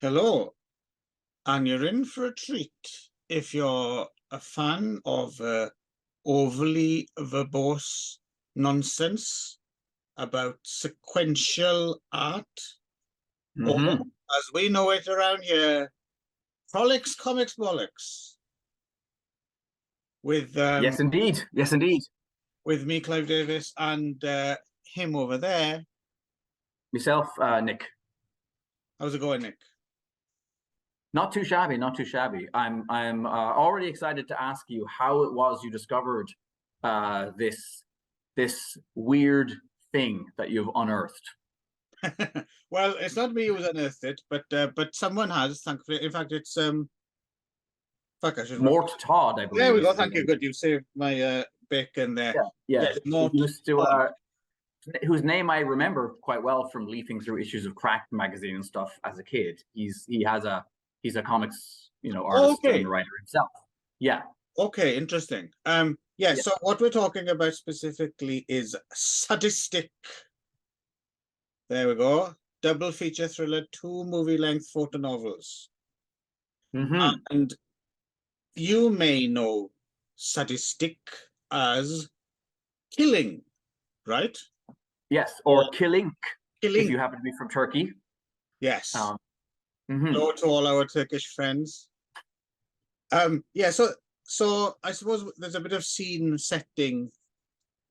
Hello, and you're in for a treat if you're a fan of overly verbose nonsense about sequential art, or as we know it around here, Prolix, Comix, Bollix. With yes, indeed. Yes, indeed. With me, Clive Davis, and him over there. Myself, Nick. How's it going, Nick? Not too shabby, not too shabby. I'm already excited to ask you how it was you discovered this weird thing that you've unearthed. Well, it's not me who's unearthed it, but someone has, thankfully. In fact, it's fuck, I should Mort Todd, I believe. There we go. Thank you. Good. You saved my bacon there. Yeah. Yes, Mort used to, whose name I remember quite well from leafing through issues of Cracked magazine and stuff as a kid. He's a comics, artist and writer himself. Yeah. Okay, interesting. Yeah, so what we're talking about specifically is SADISTIK. There we go. Double feature thriller, 2 movie-length photonovels. And you may know SADISTIK as killing, right? Yes, or killing, if you happen to be from Turkey. Yes. Hello to all our Turkish friends. Yeah, so I suppose there's a bit of scene setting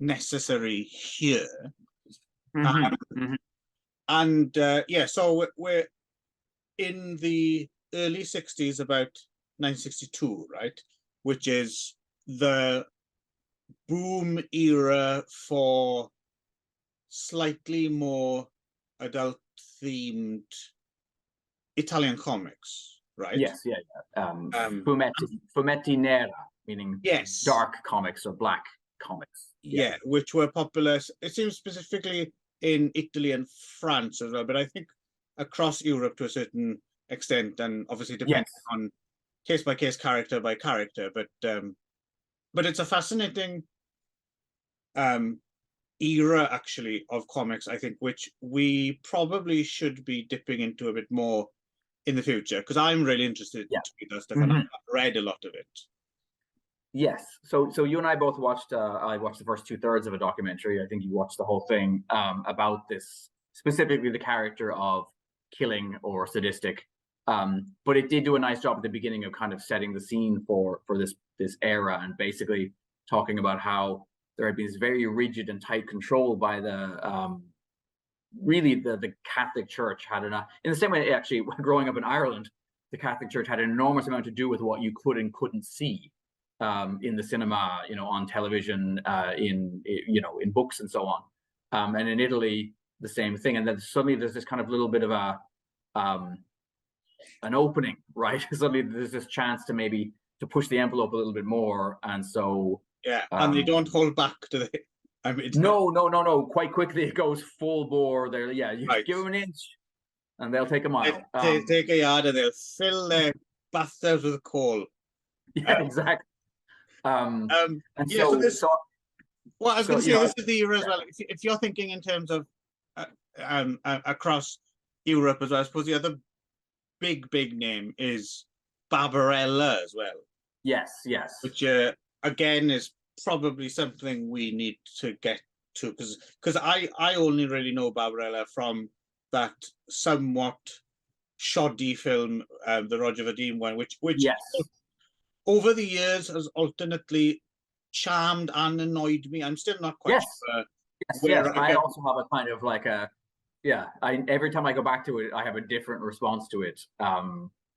necessary here. And yeah, so we're in the early 60s, about 1962, right? Which is the boom era for slightly more adult themed Italian comics, right? Yes, fumetti nera, meaning dark comics or black comics. Yeah, which were popular, it seems, specifically in Italy and France as well, but I think across Europe to a certain extent, and obviously depending on case by case, character by character. But it's a fascinating era, actually, of comics, I think, which we probably should be dipping into a bit more in the future, because I'm really interested in that stuff, and I've read a lot of it. Yes. So you and I both watched, I watched the first 2/3 of a documentary. I think you watched the whole thing about this, specifically the character of killing or sadistic. But it did do a nice job at the beginning of kind of setting the scene for this era, and basically talking about how there had been this very rigid and tight control by the really the Catholic Church had in the same way, actually, growing up in Ireland, the Catholic Church had an enormous amount to do with what you could and couldn't see in the cinema, on television, in books and so on. And in Italy, the same thing. And then suddenly there's this kind of little bit of an opening, right? Suddenly there's this chance to maybe to push the envelope a little bit more. And so and they don't hold back, do they? I mean, no. Quite quickly it goes full bore. There, you give them an inch, and they'll take a mile. Take a yard, and they'll fill their bathtubs with coal. Yeah, exactly. Well, I was going to say, this is the era as well. If you're thinking in terms of across Europe as well, I suppose the other big name is Barbarella as well. Yes. Which again is probably something we need to get to, because I only really know Barbarella from that somewhat shoddy film, the Roger Vadim one, which over the years has alternately charmed and annoyed me. I'm still not quite sure. Yes. I also have a kind of like every time I go back to it, I have a different response to it.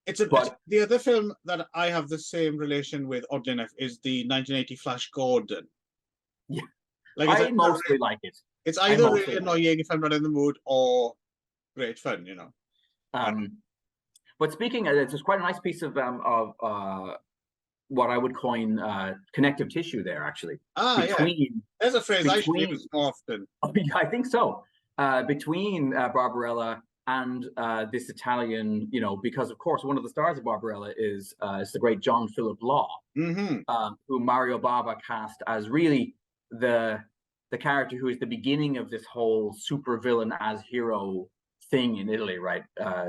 The other film that I have the same relation with, oddly enough, is the 1980 Flash Gordon. Yeah, I mostly like it. It's either really annoying if I'm not in the mood, or great fun, But speaking, it's just quite a nice piece of what I would coin connective tissue there, actually. There's a phrase I should use more often. I think so. Between Barbarella and this Italian, because of course one of the stars of Barbarella is the great John Philip Law, who Mario Bava cast as really the character who is the beginning of this whole supervillain as hero thing in Italy, right?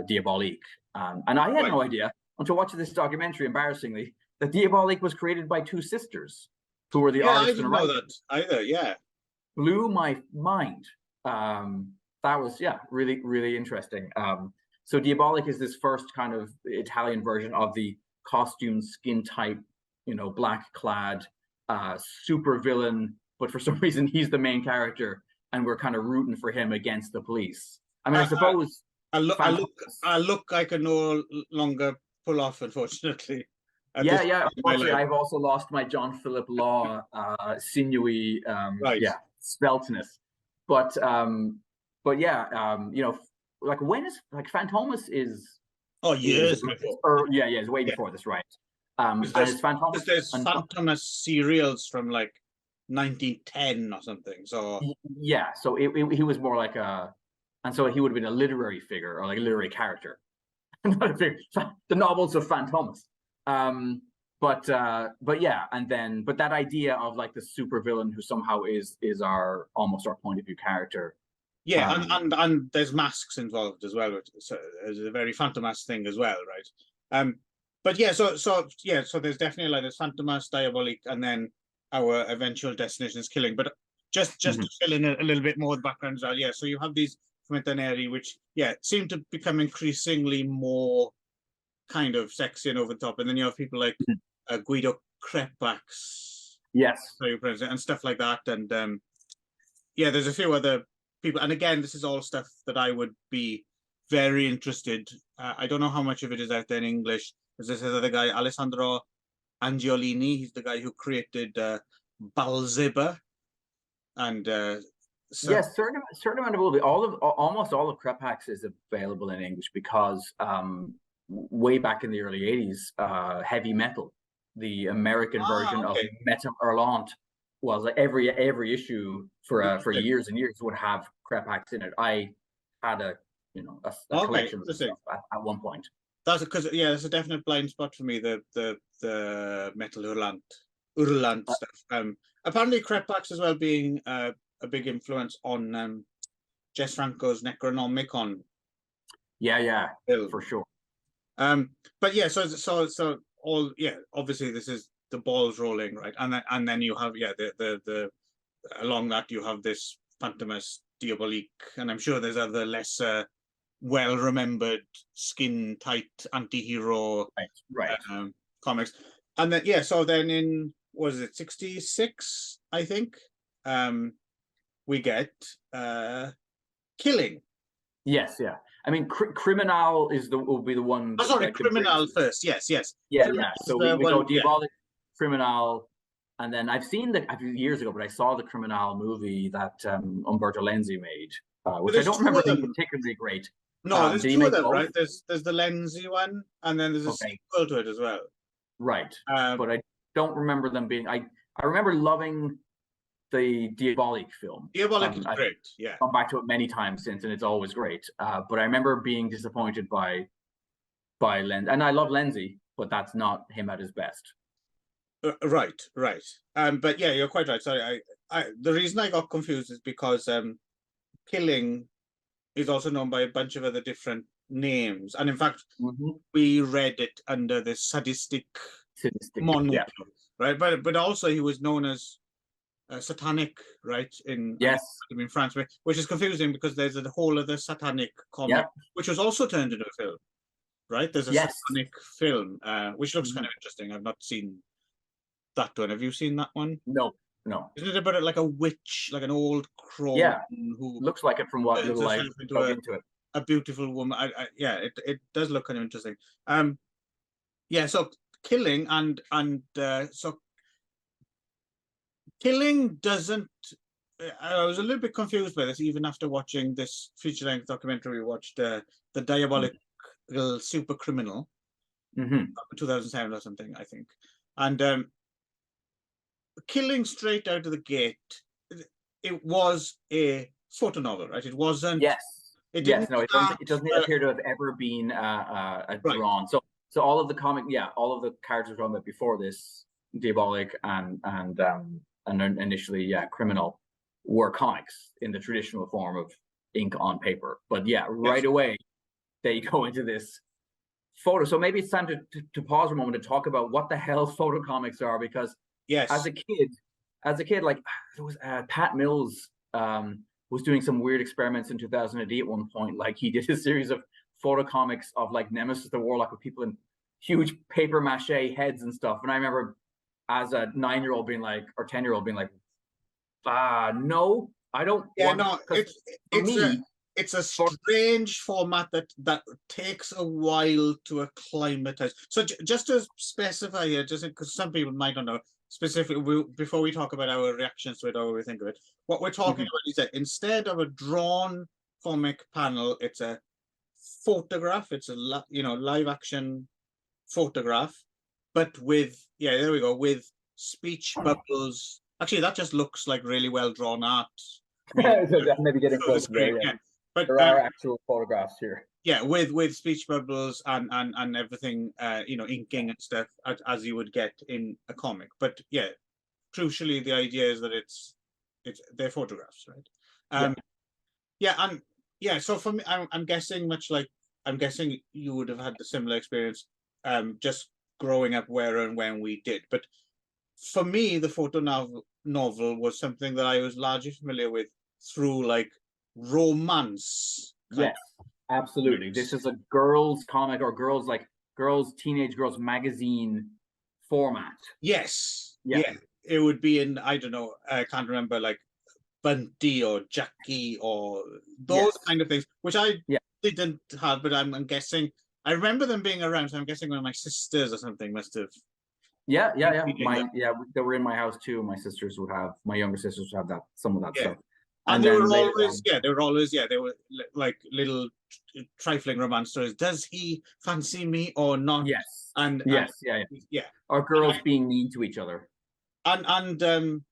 Diabolique. And I had Right. no idea until watching this documentary, embarrassingly, that Diabolik was created by two sisters who were the Yeah, I artist and didn't know writer. that either. Yeah. Blew my mind. That was, yeah, really, really interesting. So Diabolik is this first kind of Italian version of the costume, skin type, black clad super villain, but for some reason he's the main character, and we're kind of rooting for him against the police. I mean, I suppose I look, Phantomas. I look I can no longer pull off, unfortunately. At this Yeah. point in my Unfortunately, life. I've also lost my John Philip Law sinewy, Right. speltness. But yeah, like when is like Phantomas Oh, is years before. or yeah, it's way Yeah. before this, right? Because And it's Phantomas there's and Phantomas serials from like 1910 or something. So yeah, so he was more like and so he would have been a literary figure or like a literary character, not a figure. The novels of Phantomas. But yeah, and then that idea of like the supervillain who somehow is our almost our point of view character. yeah, and there's masks involved as well, which is a very Phantomas thing as well, right? But yeah, so there's definitely like this Phantomas, Diabolik, and then our eventual destination is killing. But just to fill in a little bit more of the background as well, yeah. So you have these Fumetaneri, which seem to become increasingly more kind of sexy and over the top, and then you have people like Guido Crepax, Yes, and stuff like that, and there's a few other people, and again, this is all stuff that I would be very interested. I don't know how much of it is out there in English. There's this other guy, Alessandro Angiolini. He's the guy who created Balziba, and yes, certain amount of movie. Almost all of Crepax is available in English because way back in the early '80s, Heavy Metal, the American version of Meta Hurlant, was like every issue for years and years would have Crepax in it. I had a collection of stuff at one point. That's because it's a definite blind spot for me. The Metal Hurlant stuff. Apparently Crepax as well being a big influence on Jess Franco's Necronomicon. Yeah, film. For sure. But yeah, so all obviously this is the balls rolling, right? And then you have the along that you have this Phantomas Diabolique, and I'm sure there's other lesser well remembered skin tight anti-hero right. comics. And then so then in was it 66, I think, we get Killing. Yes, yeah. I mean, Criminal will be the one. Oh, sorry, Criminal first. Yes. Yeah. So we go Diabolic, Criminal, and then I've seen years ago, but I saw the Criminal movie that Umberto Lenzi made, which I don't remember being particularly great. No, there's two of them, right? There's the Lenzi one, and then there's a sequel to it as well. Right, but I don't remember them being. I remember loving the Diabolic film. Diabolic is great. Yeah, I've come back to it many times since, and it's always great. But I remember being disappointed by Lenzi, and I love Lenzi, but that's not him at his best. Right. But yeah, you're quite right. Sorry, the reason I got confused is because Killing is also known by a bunch of other different names, and in fact, we read it under the sadistic moniker, right? But also he was known as satanic, right? In France, which is confusing because there's a whole other satanic comic which was also turned into a film, right? There's a satanic film which looks kind of interesting. I've not seen that one. Have you seen that one? No. Isn't it about like a witch, like an old crow? Yeah, who looks like it from what little I dug into it. A beautiful woman. It does look kind of interesting. So Killing and so Killing doesn't. I was a little bit confused by this even after watching this feature-length documentary we watched, the Diabolical Super Criminal, 2007 or something, I think, and Killing straight out of the gate, it was a photo novel, right? It wasn't. Yes. It didn't. No, it doesn't appear to have ever been drawn. So all of the all of the characters drawn before this, Diabolic and initially Criminal, were comics in the traditional form of ink on paper. But right away they go into this photo. So maybe it's time to pause for a moment to talk about what the hell photo comics are, because Yes. as a kid, like there was Pat Mills was doing some weird experiments in 2008 at one point. Like he did a series of photo comics of like Nemesis the Warlock with people in huge paper mache heads and stuff. And I remember as a 9-year-old being like, or 10-year-old being like, no, I don't want. No, it's a strange format that takes a while to acclimatize. So just to specify here, just because some people might not know specifically, before we talk about our reactions to it or what we think of it, what we're talking about is that instead of a drawn comic panel, it's a photograph. It's a live action photograph, but with there we go, with speech bubbles. Actually, that just looks like really well drawn art. So maybe getting close there. Yeah. But there are actual photographs here. Yeah, with speech bubbles and everything, inking and stuff as you would get in a comic. But yeah, crucially, the idea is that they're photographs, right? So for me, I'm guessing you would have had the similar experience, just growing up where and when we did. But for me, the photo novel was something that I was largely familiar with through like romance. Yes, absolutely. This is a girls' comic or teenage girls magazine format. Yes. Yeah. It would be in, I don't know, I can't remember, like Bunty or Jackie or those kind of things, which I didn't have, but I'm guessing I remember them being around, so I'm guessing one of my sisters or something must have. Yeah. They were in my house too. My younger sisters would have some of that stuff. And they were always, they were like little trifling romance stories. Does he fancy me or not? Yes. Yeah. Or girls being mean to each other. And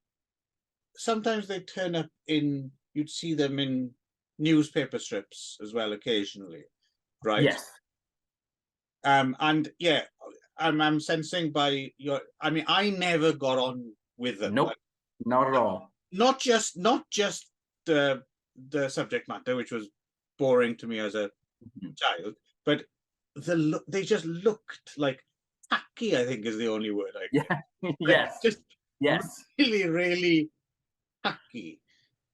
sometimes they turn up you'd see them in newspaper strips as well occasionally, right? Yes. I'm sensing by I never got on with them. Nope, not at all. Not just the subject matter, which was boring to me as a child, but they just looked like tacky, I think is the only word I can. Yes. Really, really tacky.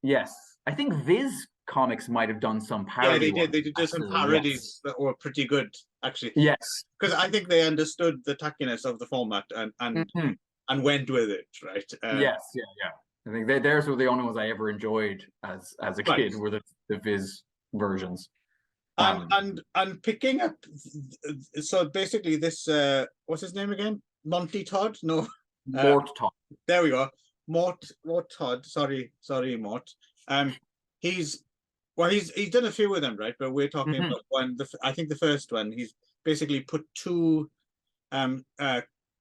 Yes. I think Viz Comics might have done some parody. Yeah, they did some parodies that were pretty good, actually. Yes. Because I think they understood the tackiness of the format and went with it, right? Yes. I think theirs were the only ones I ever enjoyed as a kid, were the Viz versions. And picking up, so basically this, what's his name again? Monty Todd? No. Mort Todd. There we go. Mort Todd. Sorry, Mort. He's done a few of them, right? But we're talking about one. I think the first one. He's basically put two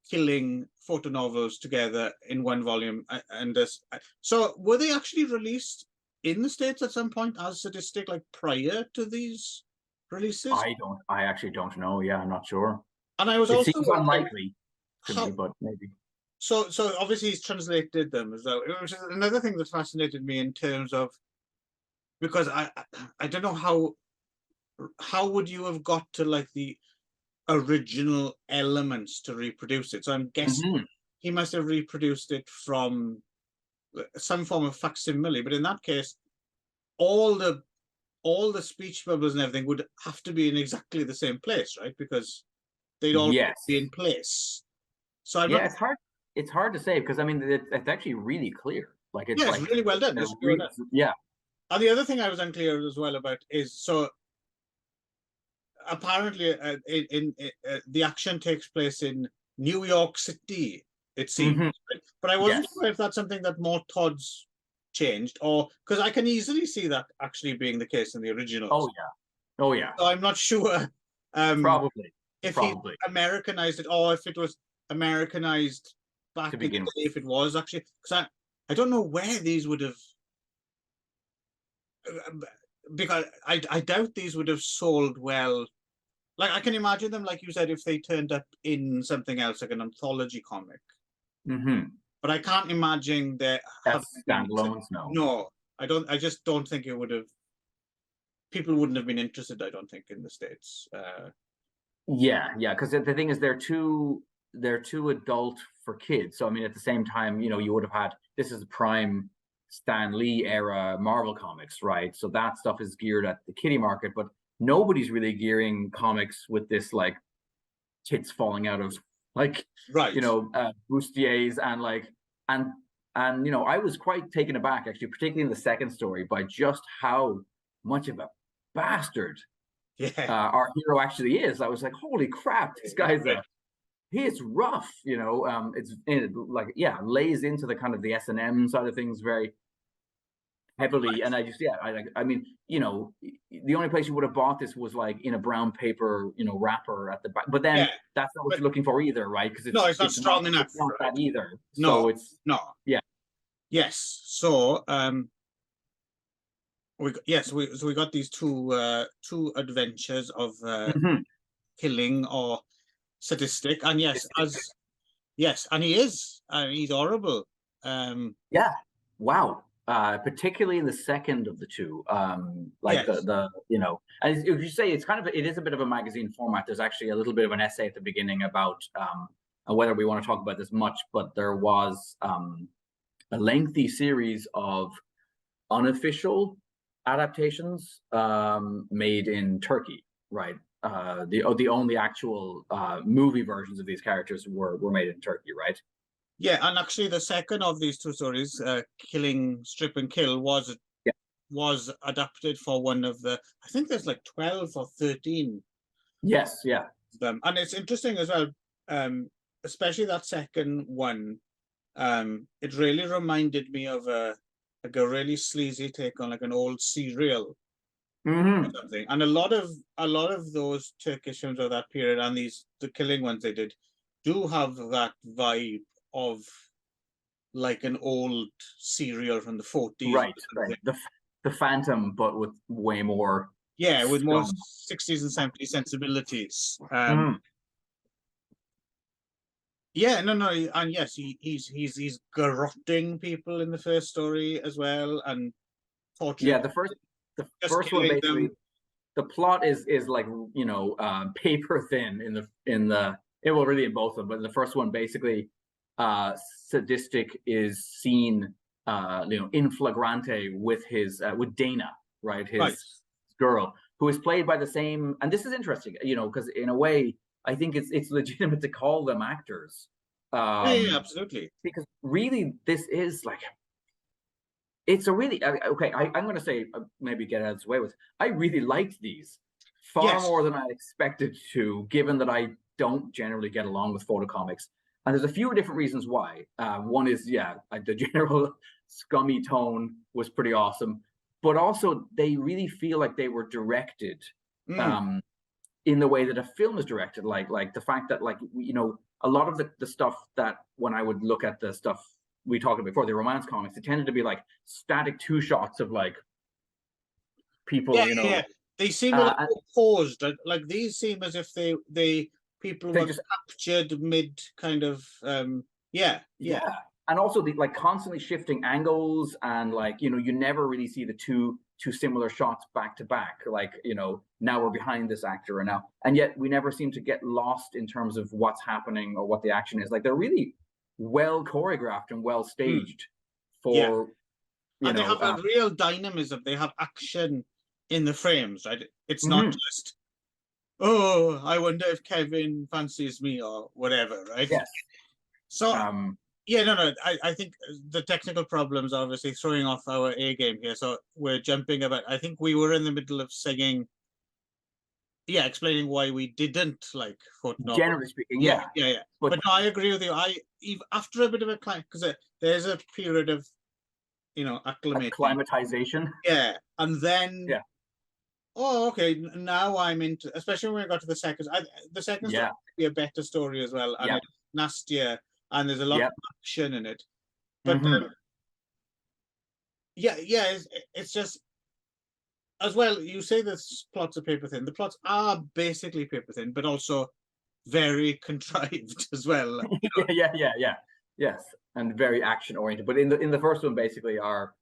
killing photo novels together in one volume, and this. So were they actually released in the States at some point as Sadistik, like prior to these releases? I actually don't know. Yeah, I'm not sure. And I was also seems unlikely to me, but maybe. So obviously he's translated them as well, which is another thing that fascinated me in terms of, because I don't know how would you have got to like the original elements to reproduce it. So I'm guessing he must have reproduced it from some form of facsimile, but in that case, all the speech bubbles and everything would have to be in exactly the same place, right? Because they'd all be in place. So it's hard to say, because I mean it's actually really clear. Like it's really well done. Yeah. And the other thing I was unclear as well about is, so apparently the action takes place in New York City, it seems, right? But I wasn't sure if that's something that Mort Todd's changed, or because I can easily see that actually being the case in the original. Oh yeah. So I'm not sure. Probably. If he Americanized it, or if it was Americanized back in the day, if it was actually, because I don't know where these would have, because I doubt these would have sold well. Like I can imagine them, like you said, if they turned up in something else, like an anthology comic. But I can't imagine that standalones. No, I don't. I just don't think it would have. People wouldn't have been interested, I don't think, in the States. Yeah, yeah, because the thing is, they're too adult for kids. So I mean, at the same time, you would have had, this is the prime Stan Lee era Marvel comics, right? So that stuff is geared at the kiddie market, but nobody's really gearing comics with this like tits falling out of like Right. bustiers and like and I was quite taken aback actually, particularly in the second story, by just how much of a bastard Yeah. our hero actually is. I was like, holy crap, this guy's he's rough, it like, yeah, lays into the kind of the S&M side of things very heavily. And I just, yeah, I mean, the only place you would have bought this was like in a brown paper, wrapper at the back. But then Yeah. that's not what But you're looking for either, right? Because no, it's not strong enough. it's not Right? that either. No, So it's, no. yeah. Yes. So we got these two adventures of Mhm. killing or sadistic, and and he's horrible. Yeah. Wow. Particularly in the second of the two, like Yes. as you say, it is a bit of a magazine format. There's actually a little bit of an essay at the beginning about whether we want to talk about this much, but there was a lengthy series of unofficial adaptations made in Turkey, right? The only actual movie versions of these characters were made in Turkey, right? Yeah, and actually the second of these two stories, Killing, Strip and Kill, Yeah. was adapted for one of the, I think there's like 12 or 13 Yes, yeah. of them. And it's interesting as well, especially that second one. It really reminded me of like a really sleazy take on like an old serial or something. And a lot of those Turkish films of that period and the Killing ones they did do have that vibe of like an old serial from the 40s. Right, right. The Phantom, but with way more Yeah, with more scum. 60s and 70s sensibilities. Mhm. Yeah, no, and yes, he's garroting people in the first story as well, and Yeah, torturing, the just first one killing basically, them. the plot is like paper thin well, really in both of them, but in the first one basically Sadistik is seen in flagrante with his with Dana, right, Right. his girl, who is played by the same, and this is interesting, because in a way I think it's legitimate to call them actors, Yeah, absolutely. because really this is like, it's a really okay. I'm going to say, maybe get out of its way with. I really liked these far Yes. more than I expected to, given that I don't generally get along with photo comics. And there's a few different reasons why. One is, the general scummy tone was pretty awesome, but also they really feel like they were directed Mm. in the way that a film is directed. Like the fact that, like, a lot of the stuff that, when I would look at the stuff we talked about before, the romance comics, it tended to be like static two shots of like Yeah, people, yeah. They seem a little and more paused. Like these seem as if they people they were just, captured mid kind of yeah, yeah. yeah. And also the like constantly shifting angles, and like, you never really see the two similar shots back to back. Like, now we're behind this actor, and yet we never seem to get lost in terms of what's happening or what the action is. Like, they're really well choreographed and well Mm. staged Yeah. for, And they have a real dynamism. They have action in the frames, right? It's not mhm. just, oh, I wonder if Kevin fancies me or whatever, right? Yes. So Um, yeah, no. I think the technical problems are obviously throwing off our A game here. So we're jumping about. I think we were in the middle of singing, yeah, explaining why we didn't like photonovels. Generally speaking, Yeah, yeah. yeah. But But no, I agree with you. After a bit of a climb, because there's a period of acclimating. acclimatization. Yeah, and then Yeah. oh, okay, now I'm into, especially when we got to the second. The second story Yeah. could be a better story as well, and Yeah. it's nastier, and there's a lot Yeah. of action in it. But Hmm. yeah, it's just as well. You say the plots are paper thin. The plots are basically paper thin, but also very contrived as well. Yeah. Yes. And very action oriented. But in the first one, basically, our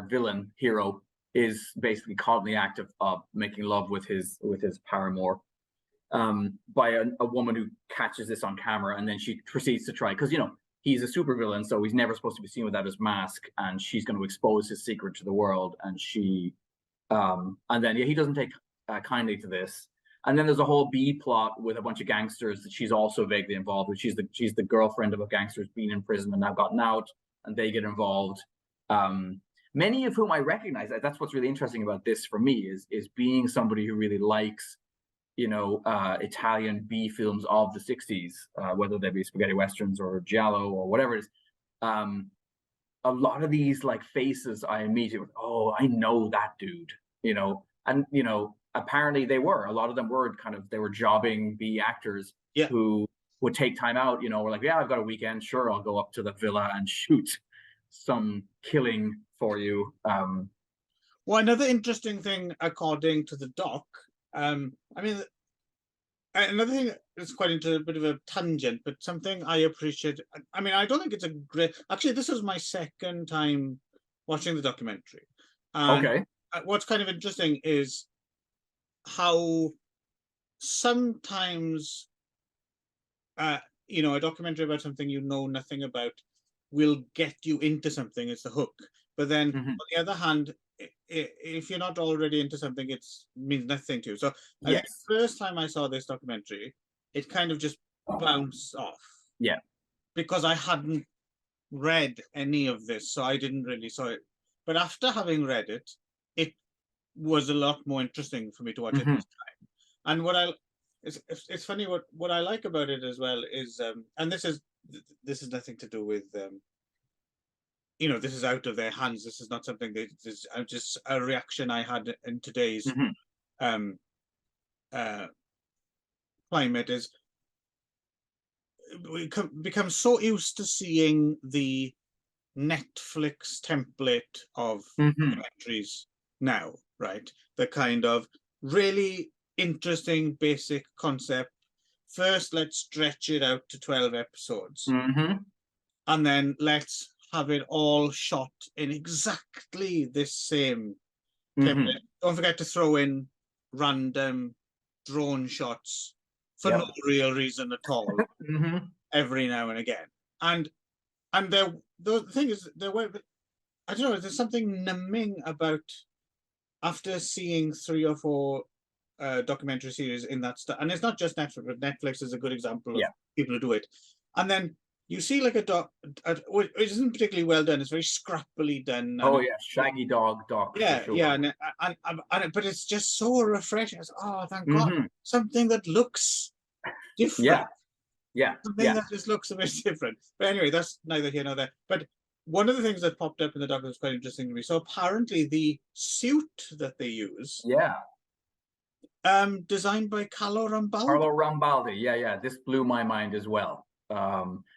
villain hero is basically caught in the act of making love with his paramour, by a woman who catches this on camera, and then she proceeds to try, because he's a supervillain, so he's never supposed to be seen without his mask, and she's going to expose his secret to the world, and and then he doesn't take kindly to this. And then there's a whole B plot with a bunch of gangsters that she's also vaguely involved with. She's the girlfriend of a gangster who's been in prison and now gotten out, and they get involved. Many of whom I recognize. That's what's really interesting about this for me, is being somebody who really likes, Italian B films of the 60s, whether they be spaghetti westerns or giallo or whatever it is. A lot of these like faces I immediately, oh, I know that dude, and apparently a lot of them were they were jobbing B actors, yeah, who would take time out, were like, yeah, I've got a weekend, sure, I'll go up to the villa and shoot some killing for you. Well, another interesting thing, according to the doc, another thing that's quite into a bit of a tangent, but something I appreciate. I don't think it's a great. Actually, this was my second time watching the documentary. And okay. What's kind of interesting is how sometimes, a documentary about something you know nothing about will get you into something. It's the hook. But then, on the other hand, if you're not already into something, it means nothing to you. So I think the first time I saw this documentary, it kind of just bounced off. Yeah. Because I hadn't read any of this, so I didn't really saw it. But after having read it, it was a lot more interesting for me to watch it this time. And it's funny, what I like about it as well is, and this is nothing to do with this is out of their hands. This is not something that is just a reaction I had in today's climate. Is we become so used to seeing the Netflix template of documentaries now, right? The kind of really interesting basic concept. First, let's stretch it out to 12 episodes, and then let's have it all shot in exactly this same template. Don't forget to throw in random drone shots for no real reason at all, every now and again. And the thing is, I don't know, there's something numbing about, after seeing 3 or 4 documentary series in that stuff, and it's not just Netflix, but Netflix is a good example of people who do it. And then you see like it isn't particularly well done. It's very scrappily done. Oh yeah, shaggy doc. Yeah, sure. Yeah, and but it's just so refreshing. It's, oh, thank God, something that looks different. Something that just looks a bit different. But anyway, that's neither here nor there. But one of the things that popped up in the doc was quite interesting to me. So apparently the suit that they use, designed by Carlo Rambaldi. Yeah. This blew my mind as well.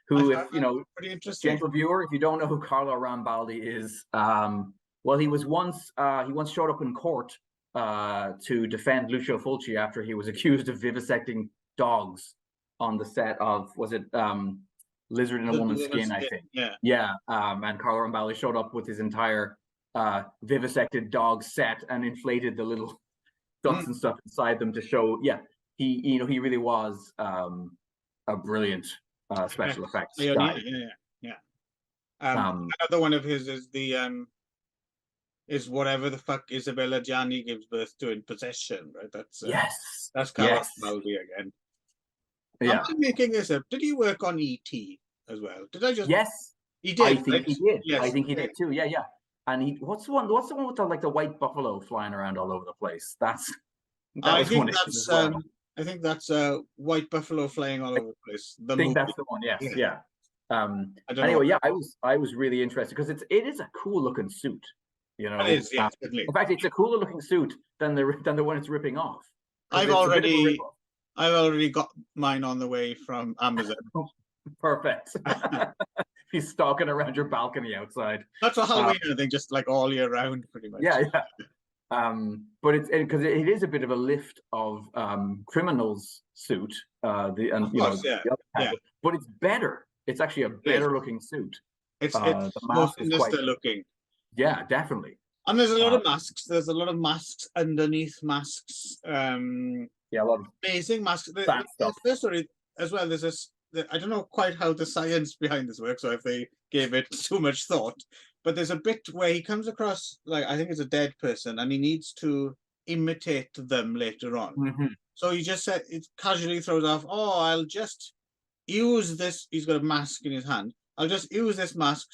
Who, if pretty interesting, gentle viewer, if you don't know who Carlo Rambaldi is, well, he once showed up in court to defend Lucio Fulci after he was accused of vivisecting dogs on the set of, was it Lizard in a Woman's Skin, I think. And Carlo Rambaldi showed up with his entire vivisected dog set and inflated the little ducks and stuff inside them to show. He really was a brilliant special effects guy. Another one of his is is whatever the fuck Isabella Gianni gives birth to in Possession, right? That's Carlo Rambaldi again. Am I making this up? Did he work on E.T. as well? Did I just? Yes, he did. I think he did. Yes, I think he did too. Yeah. And what's the one with the white buffalo flying around all over the place? I think that's a white buffalo flying all over the place. I think that's the one. Yes. Yeah. Anyway, I was really interested because it is a cool looking suit. It is. Yeah, in fact, it's a cooler looking suit than the one it's ripping off. I've already got mine on the way from Amazon. Perfect. He's stalking around your balcony outside. That's a Halloween, I think, just like all year round, pretty much. Yeah. But it's because it is a bit of a lift of Criminal's suit. But it's better. It's actually a better looking suit. It's more sinister looking. Yeah, definitely. And there's a lot of masks. There's a lot of masks underneath masks. Yeah, a lot of amazing masks. that stuff. This story as well. There's this. I don't know quite how the science behind this works, or if they gave it too much thought. But there's a bit where he comes across, like, I think it's a dead person, and he needs to imitate them later on. So he just said, it casually throws off, "Oh, I'll just use this." He's got a mask in his hand. "I'll just use this mask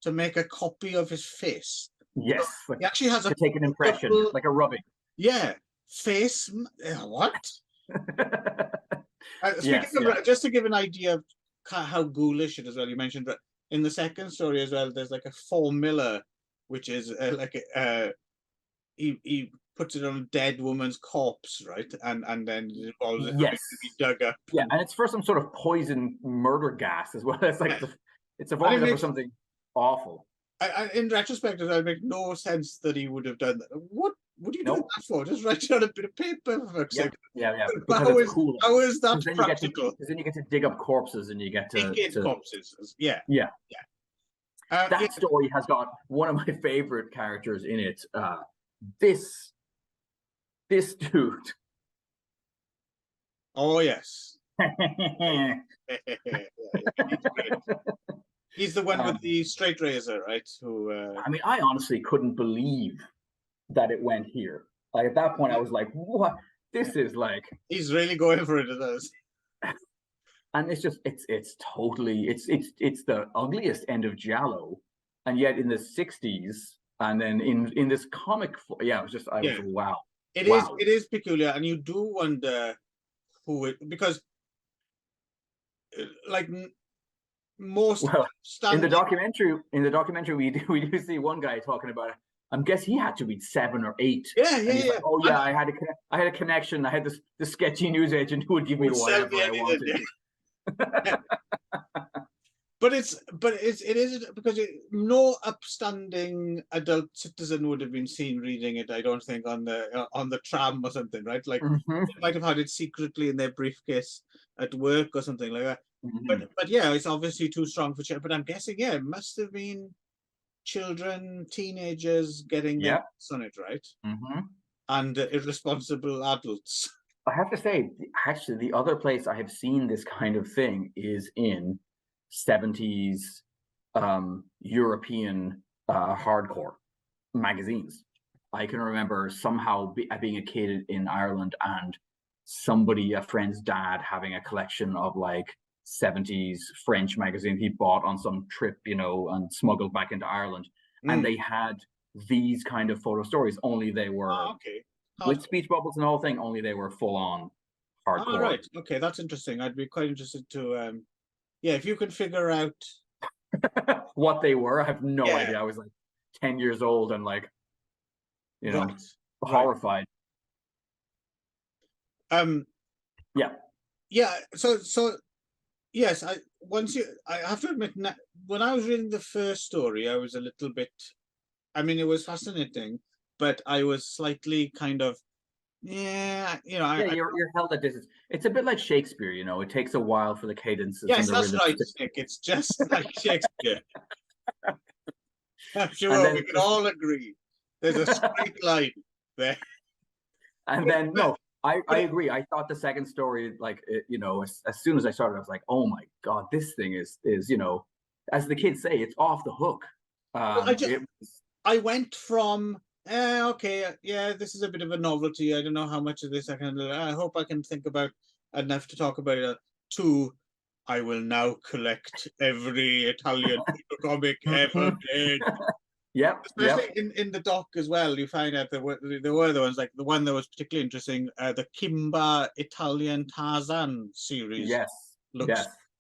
to make a copy of his face." Yes, He actually has to take an impression, like a rubbing. Yeah, face. What? Yes, just to give an idea of how ghoulish it is, well, you mentioned that in the second story as well, there's like a formula, which is he puts it on a dead woman's corpse, right? And then it involves it having to be dug up. Yeah, and it's for some sort of poison murder gas as well. It's like it's a formula for something awful. In retrospect, it would make no sense that he would have done that. What would you do that for? Just write it on a bit of paper, for fuck's sake. Yeah. How is that practical? Because then you get to dig up corpses and you get to corpses. Yeah. That story has got one of my favorite characters in it. This dude. Oh yes. He's the one with the straight razor, right? Who? I mean, I honestly couldn't believe that it went here. Like at that point, I was like, "What? This is like." He's really going for it, it is. And it's just, it's totally, it's the ugliest end of Giallo, and yet in the '60s, and then in this comic, it was just, I was wow. It is peculiar, and you do wonder who it, because like. Most in the documentary we do see one guy talking about it. I guess he had to be 7 or 8. Yeah. Like, oh yeah, I had a connection. I had this sketchy news agent who would give me whatever I wanted. But it is because no upstanding adult citizen would have been seen reading it. I don't think on the tram or something, right? Like they might have had it secretly in their briefcase at work or something like that. But yeah, it's obviously too strong for children. But I'm guessing, it must have been children, teenagers getting their hands on it, right? And irresponsible adults. I have to say, actually, the other place I have seen this kind of thing is in 70s European hardcore magazines. I can remember somehow being a kid in Ireland and a friend's dad, having a collection of like 70s French magazine he bought on some trip, and smuggled back into Ireland. And they had these kind of photo stories, only they were with speech bubbles and the whole thing, only they were full on hardcore. Oh, right. Okay, that's interesting. I'd be quite interested to if you could figure out what they were. I have no idea. I was like 10 years old and like, horrified. So yes, I have to admit, when I was reading the first story, I was a little bit, I mean, it was fascinating, but I was slightly kind of, you're held at distance. It's a bit like Shakespeare, it takes a while for the cadences. Yes, that's right, Nick. It's just like Shakespeare. I'm sure we can all agree. There's a straight line there. And then, no, I agree. I thought the second story, like, as soon as I started, I was like, oh my God, this thing is as the kids say, it's off the hook. I went from, this is a bit of a novelty. I don't know how much of this I hope I can think about enough to talk about it, to I will now collect every Italian comic ever made. Especially in the doc as well, you find out there were the ones, like the one that was particularly interesting, the Kimba Italian Tarzan series.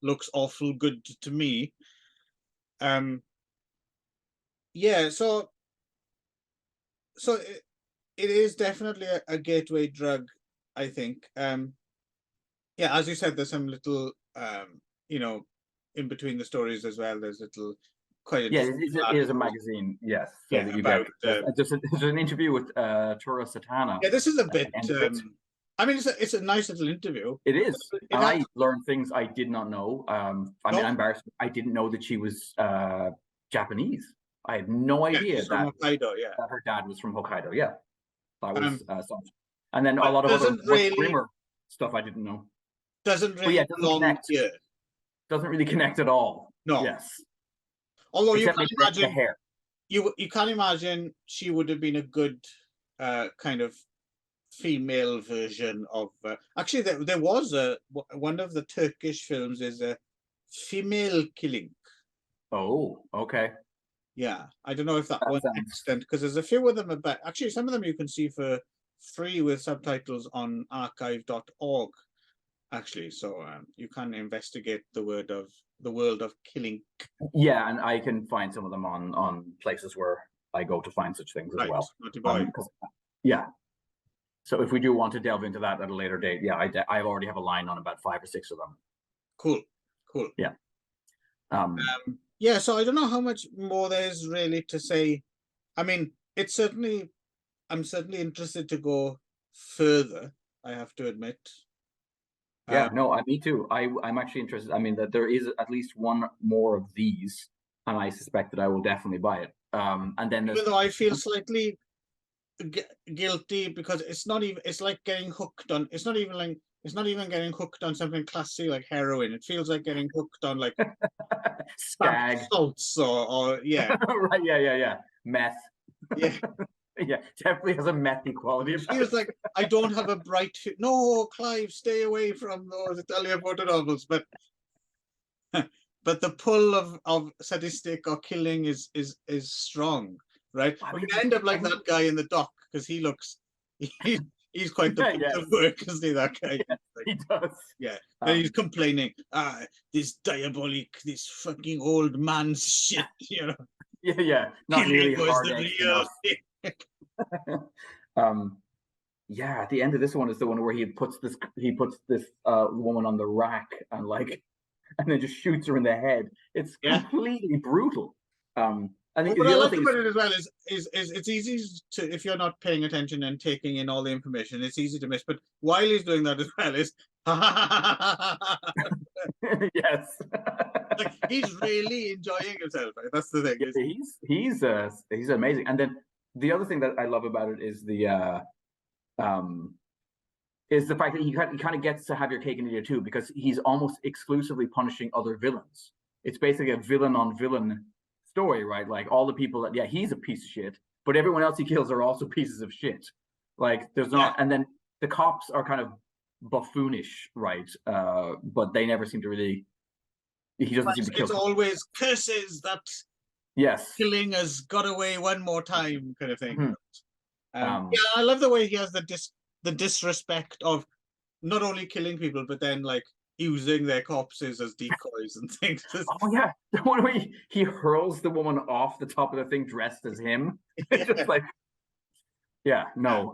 Looks awful good to me. So it is definitely a gateway drug, I think. As you said, there's some little in between the stories as well. There's little. It is a magazine. Yes. So about there's an interview with Tura Satana. Yeah, this is a bit. I mean, it's a nice little interview. It is. I learned things I did not know. I'm embarrassed. I didn't know that she was Japanese. I had no idea she's from Hokkaido, yeah. that her dad was from Hokkaido. Yeah, that was something. And then a but lot of other doesn't really grimmer stuff I didn't know. doesn't But yeah, really it doesn't belong connect. here. Doesn't really connect at all. No. Yes. Although you Except can maybe the imagine hair. you can imagine she would have been a good kind of female version of actually there was one of the Turkish films is a female killing. Oh, okay. Yeah, I don't know if that one's sounds- extant because there's a few of them about actually some of them you can see for free with subtitles on archive.org actually, so you can investigate the world of killing. Yeah, and I can find some of them on places where I go to find such things as well. Yeah. So if we do want to delve into that at a later date, yeah, I already have a line on about 5 or 6 of them. Cool. Yeah. Yeah, so I don't know how much more there's really to say. I mean, I'm certainly interested to go further, I have to admit. Yeah, no, me too. I'm actually interested. I mean, that there is at least one more of these, and I suspect that I will definitely buy it. And then even though I feel slightly guilty because it's like getting hooked on. It's not even getting hooked on something classy like heroin. It feels like getting hooked on like Skag salts or yeah. Right, yeah. Meth. Yeah. Yeah, definitely has a methy quality. It feels like I don't have a bright. No, Clive, stay away from those Italian photonovels. But but the pull of sadistic or killing is strong, right? I We mean, end up like that guy in the dock because he's quite the piece of work, isn't he? That guy. Yeah, he does. Yeah, and he's complaining. This diabolic, this fucking old man's shit, you know. Yeah, not nearly hard enough. Yeah, at the end of this one is the one where he puts this woman on the rack and then just shoots her in the head. It's completely brutal. I think what I like about it as well is it's easy to, if you're not paying attention and taking in all the information, it's easy to miss. But while he's doing that as well is yes. Like he's really enjoying himself, right? That's the thing. Yeah, he's amazing. And then the other thing that I love about it is the fact that he kind of gets to have your cake and eat it too, because he's almost exclusively punishing other villains. It's basically a villain on villain story, right? Like all the people that, yeah, he's a piece of shit, but everyone else he kills are also pieces of shit. Like there's not, and then the cops are kind of buffoonish, right? But they never seem to really. He doesn't seem to kill. It's always curses that killing has got away one more time, kind of thing. Mm-hmm. Yeah, I love the way he has the disrespect of not only killing people, but then like using their corpses as decoys and things. Oh yeah, the one where he hurls the woman off the top of the thing dressed as him. It's just like, yeah, no.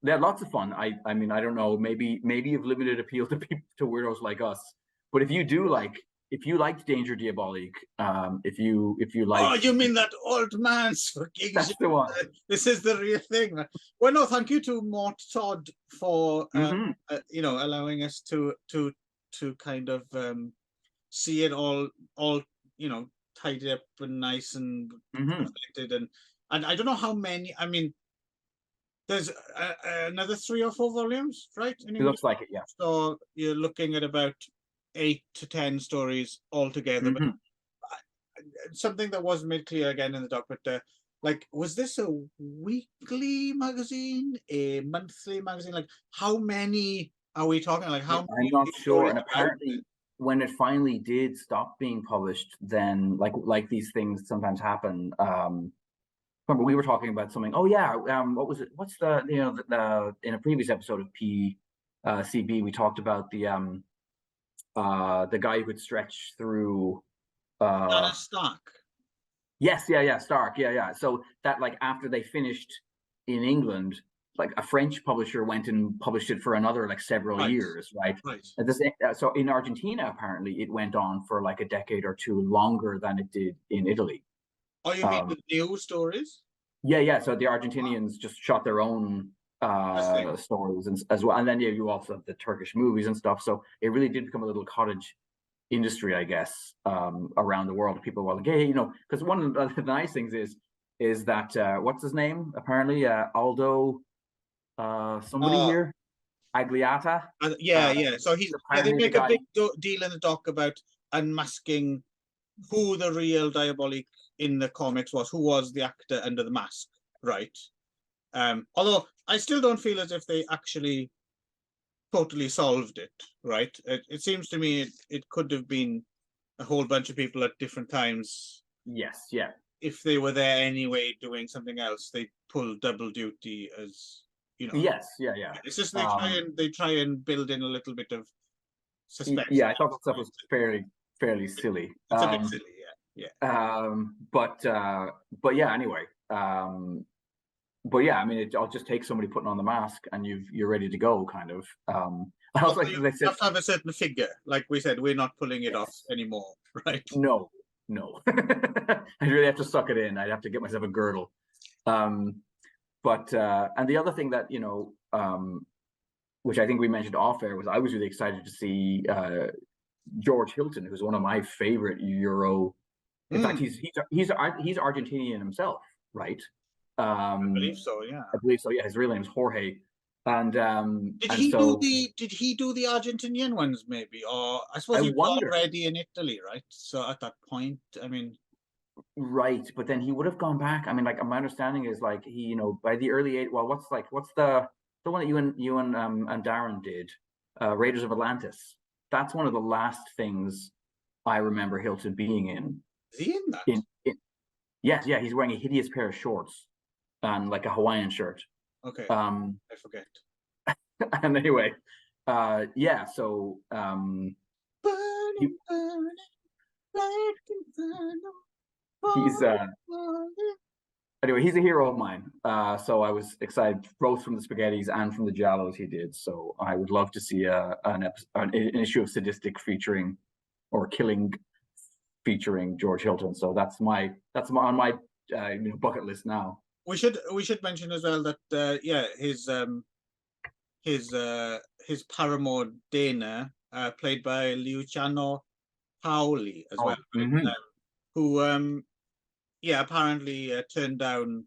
They had lots of fun. I mean, I don't know. Maybe you've limited appeal to weirdos like us, but if you liked Danger Diabolique, if you like, oh, you mean that old man's fucking? That's the one. This is the real thing. Well, no, thank you to Mort Todd for allowing us to kind of see it all tidied up and nice and reflected, and I don't know how many. I mean, there's another 3 or 4 volumes, right? It looks like it, yeah. So you're looking at about 8 to 10 stories altogether. But something that wasn't made clear again in the doc, but was this a weekly magazine, a monthly magazine? Like, how many are we talking? Like, how many? I'm not sure. And apparently, when it finally did stop being published, then like these things sometimes happen. Remember, we were talking about something. Oh yeah, what was it? What's the in a previous episode of PCB we talked about the guy who could stretch through Stark. Yes, yeah, Stark, yeah. So that after they finished in England, a French publisher went and published it for another several years, right? Right. So in Argentina, apparently, it went on for a decade or two longer than it did in Italy. Oh, you mean the new stories? Yeah. So the Argentinians just shot their own stories as well, and then you also have the Turkish movies and stuff. So it really did become a little cottage industry, I guess, around the world. People were like, hey, you know, because one of the nice things is that what's his name? Apparently, Aldo, somebody Oh, here, Agliata. yeah. So they Apparently the make a guy. big deal in the doc about unmasking who the real Diabolic in the comics was, who was the actor under the mask, right? Although I still don't feel as if they actually totally solved it, right? It seems to me it could have been a whole bunch of people at different times. Yes, yeah. If they were there anyway doing something else, they pull double duty as, you know. Yes, yeah. It's just they try and build in a little bit of suspense. Yeah, I thought that stuff was fairly silly. It's a bit silly, yeah. But yeah, anyway. But yeah, I mean, I'll just take somebody putting on the mask, and you're ready to go, kind of. I also like You they said, have to have a certain figure. Like we said, we're not pulling it off anymore, right? no. I really have to suck it in. I'd have to get myself a girdle. But and the other thing that, you know, which I think we mentioned off air, was I was really excited to see George Hilton, who's one of my favorite Euro. In fact, he's Argentinian himself, right? I believe so. Yeah. I believe so. Yeah, his real name's Jorge. And did he do the Argentinian ones maybe, or I suppose he was already in Italy, right? So at that point, I mean, right, but then he would have gone back. I mean, like, my understanding is like he, you know, by the early '80s. Well, what's the one that you and Darren did, Raiders of Atlantis? That's one of the last things I remember Hilton being in. Is he in that? Yes, yeah, he's wearing a hideous pair of shorts and like a Hawaiian shirt. Okay. I forget. And anyway, yeah, so he's anyway, he's a hero of mine. So I was excited both from the spaghettis and from the giallos he did. So I would love to see an issue of Sadistik featuring or Killing featuring George Hilton. So that's on my bucket list now. We should mention as well that yeah, his paramour Dana, played by Luciano Paoli as well, who yeah, apparently turned down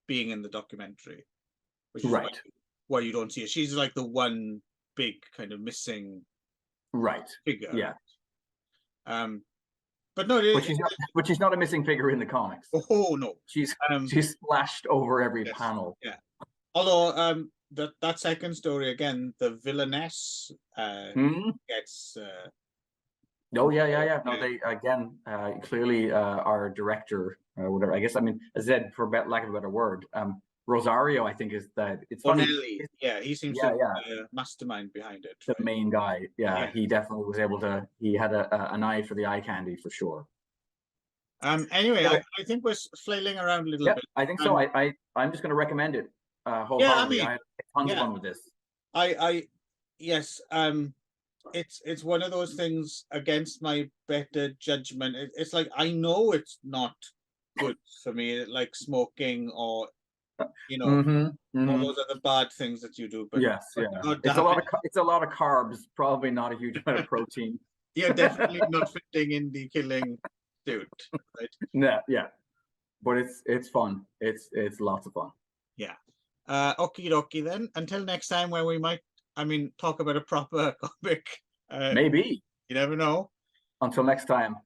being in the documentary, which is right. Why you don't see it. She's like the one big kind of missing figure. Yeah. But no, but she's not a missing figure in the comics. Oh no, she's splashed over every panel. Yeah. Although that second story again, the villainess gets. Oh yeah. No, they again clearly our director or whatever. I guess, I mean, as I said, for lack of a better word, Rosario, I think, is that it's funny. Yeah, he seems to be the mastermind behind it. The main guy. Yeah, he definitely was able to. He had an eye for the eye candy for sure. Anyway, I think we're flailing around a little bit. I think so. I'm just going to recommend it wholeheartedly. I had tons of fun with this. Yes. It's one of those things against my better judgment. It's like, I know it's not good for me, like smoking or, you know, all those other bad things that you do. But yes, it's a lot of carbs, probably not a huge amount of protein. You're definitely not fitting in the killing suit, right? Yeah, but it's fun. It's lots of fun. Yeah. Okie dokie then. Until next time, where we might, talk about a proper comic. Maybe. You never know. Until next time.